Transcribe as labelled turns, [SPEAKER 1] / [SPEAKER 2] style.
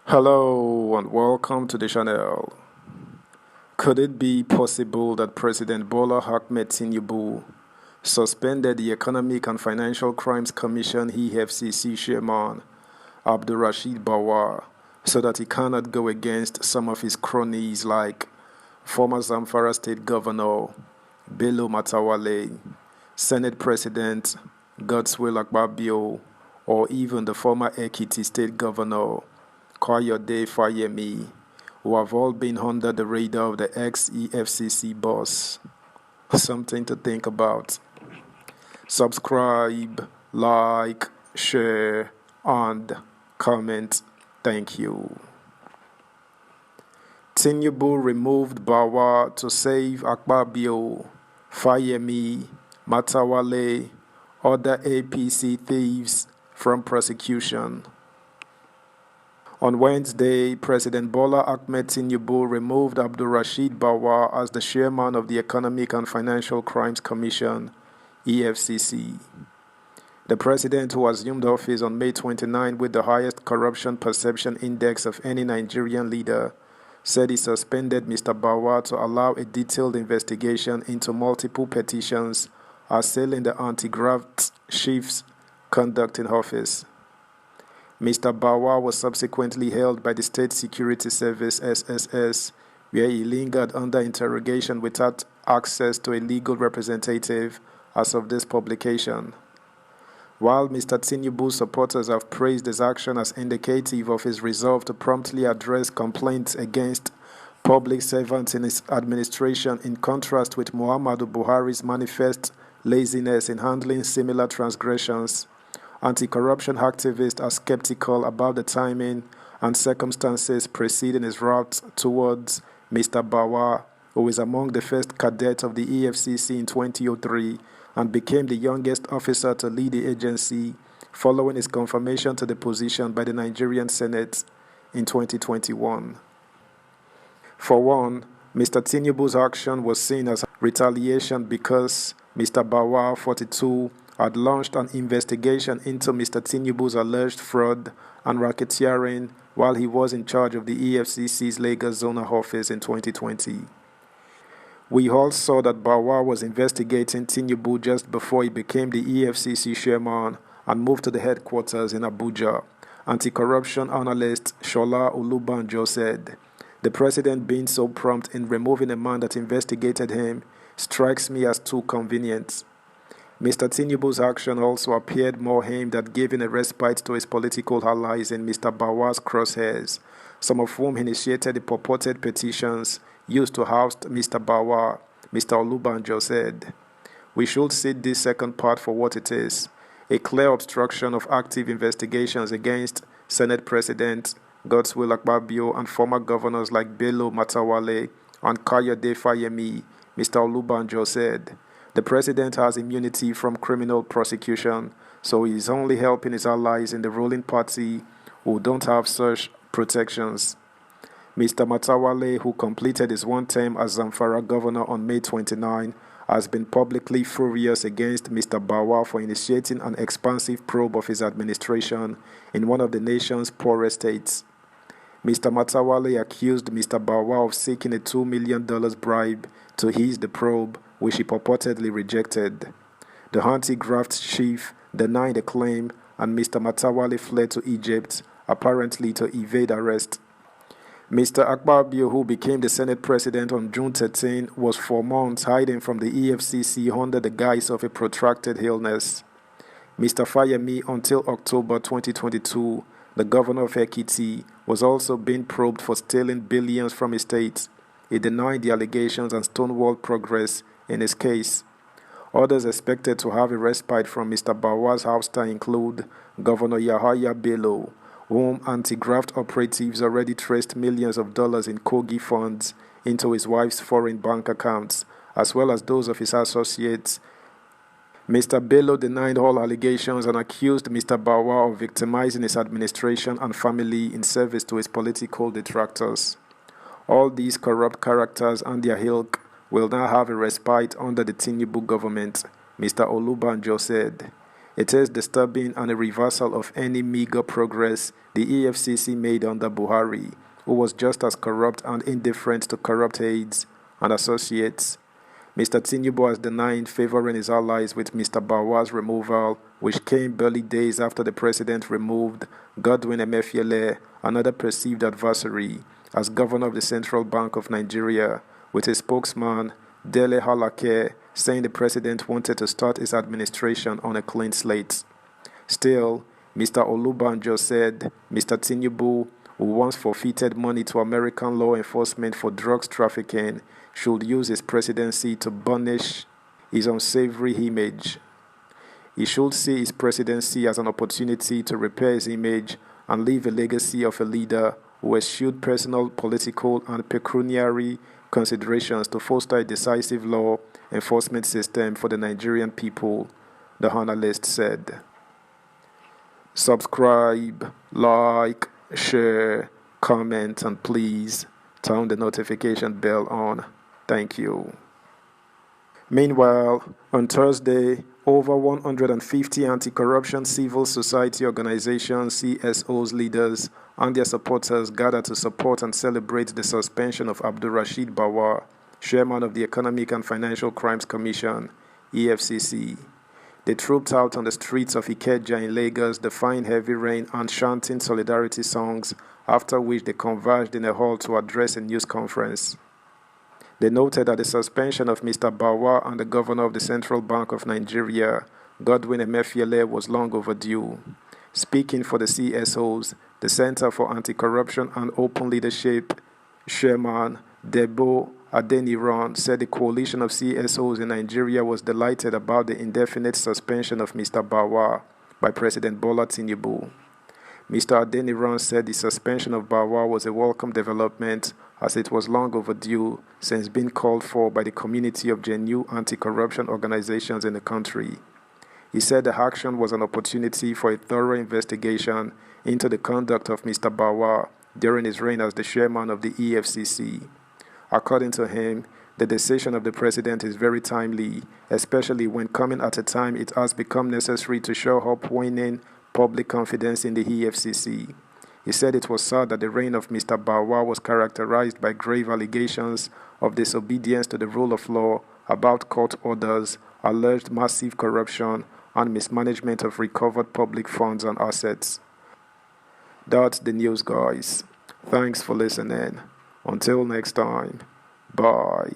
[SPEAKER 1] Hello and welcome to the channel. Could it be possible that President Bola Ahmed Tinubu suspended the Economic and Financial Crimes Commission EFCC chairman Abdulrasheed Bawa so that he cannot go against some of his cronies like former Zamfara State Governor Matawalle, Senate President Akpabio, or even the former Ekiti State Governor Fayemi, who have all been under the radar of the ex-EFCC boss. Something to think about. Subscribe, like, share, and comment. Thank you. Tinubu removed Bawa to save Akpabio, Fayemi, Matawalle, other APC thieves from prosecution. On Wednesday, President Bola Ahmed Tinubu removed Abdulrasheed Bawa as the chairman of the Economic and Financial Crimes Commission, EFCC. The president, who assumed office on May 29 with the highest corruption perception index of any Nigerian leader, said he suspended Mr. Bawa to allow a detailed investigation into multiple petitions assailing the anti-graft chief's conduct in office. Mr. Bawa was subsequently held by the State Security Service (SSS), where he lingered under interrogation without access to a legal representative as of this publication. While Mr. Tinubu's supporters have praised his action as indicative of his resolve to promptly address complaints against public servants in his administration, in contrast with Muhammadu Buhari's manifest laziness in handling similar transgressions, anti-corruption activists are skeptical about the timing and circumstances preceding his route towards Mr. Bawa, who is among the first cadets of the EFCC in 2003 and became the youngest officer to lead the agency following his confirmation to the position by the Nigerian Senate in 2021. For one, Mr. Tinubu's action was seen as retaliation because Mr. Bawa, 42, had launched an investigation into Mr. Tinubu's alleged fraud and racketeering while he was in charge of the EFCC's Lagos Zonal Office in 2020. We all saw that Bawa was investigating Tinubu just before he became the EFCC chairman and moved to the headquarters in Abuja. Anti-corruption analyst Shola Olubanjo said, "The president being so prompt in removing a man that investigated him strikes me as too convenient." Mr. Tinubu's action also appeared more aimed at giving a respite to his political allies in Mr. Bawa's crosshairs, some of whom initiated the purported petitions used to oust Mr. Bawa. Mr. Olubanjo said, "We should see this second part for what it is, a clear obstruction of active investigations against Senate President Akpabio and former governors like Matawalle and Fayemi," Mr. Olubanjo said. "The president has immunity from criminal prosecution, so he is only helping his allies in the ruling party who don't have such protections." Mr. Matawalle, who completed his one term as Zamfara governor on May 29, has been publicly furious against Mr. Bawa for initiating an expansive probe of his administration in one of the nation's poorest states. Mr. Matawalle accused Mr. Bawa of seeking a $2 million bribe to ease the probe, which he purportedly rejected. The anti-graft chief denied the claim, and Mr. Matawalle fled to Egypt, apparently to evade arrest. Mr. Akpabio, who became the Senate President on June 13, was for months hiding from the EFCC under the guise of a protracted illness. Mr. Fayemi, until October 2022, the governor of Ekiti, was also being probed for stealing billions from his state. He denied the allegations and stonewalled progress in his case. Others expected to have a respite from Mr. Bawa's ouster include Governor Yahaya Bello, whom anti-graft operatives already traced millions of dollars in Kogi funds into his wife's foreign bank accounts, as well as those of his associates. Mr. Bello denied all allegations and accused Mr. Bawa of victimizing his administration and family in service to his political detractors. All these corrupt characters and their ilk will now have a respite under the Tinubu government, Mr. Olubanjo said. It is disturbing and a reversal of any meager progress the EFCC made under Buhari, who was just as corrupt and indifferent to corrupt aides and associates. Mr. Tinubu has denied favoring his allies with Mr. Bawa's removal, which came barely days after the president removed Godwin Emefiele, another perceived adversary, as governor of the Central Bank of Nigeria, with his spokesman, Dele Halake, saying the president wanted to start his administration on a clean slate. Still, Mr. Olubanjo said Mr. Tinubu, who once forfeited money to American law enforcement for drugs trafficking, should use his presidency to burnish his unsavory image. He should see his presidency as an opportunity to repair his image and leave a legacy of a leader who eschewed personal, political, and pecuniary considerations to foster a decisive law enforcement system for the Nigerian people, the analyst said. Subscribe, like, share, comment, and please turn the notification bell on. Thank you. Meanwhile, on Thursday, over 150 anti-corruption civil society organizations, CSOs leaders, and their supporters gathered to support and celebrate the suspension of Abdulrasheed Bawa, chairman of the Economic and Financial Crimes Commission, EFCC. They trooped out on the streets of Ikeja in Lagos, defying heavy rain and chanting solidarity songs, after which they converged in a hall to address a news conference. They noted that the suspension of Mr. Bawa and the governor of the Central Bank of Nigeria, Godwin Emefiele, was long overdue. Speaking for the CSOs, the Center for Anti-Corruption and Open Leadership, Chairman Debo Adeniran said the coalition of CSOs in Nigeria was delighted about the indefinite suspension of Mr. Bawa by President Bola Tinubu. Mr. Adeniran said the suspension of Bawa was a welcome development, as it was long overdue since being called for by the community of genuine anti-corruption organizations in the country. He said the action was an opportunity for a thorough investigation into the conduct of Mr. Bawa during his reign as the chairman of the EFCC. According to him, the decision of the president is very timely, especially when coming at a time it has become necessary to show up winning public confidence in the EFCC. He said it was sad that the reign of Mr. Bawa was characterized by grave allegations of disobedience to the rule of law, about court orders, alleged massive corruption, and mismanagement of recovered public funds and assets. That's the news, guys. Thanks for listening. Until next time, bye.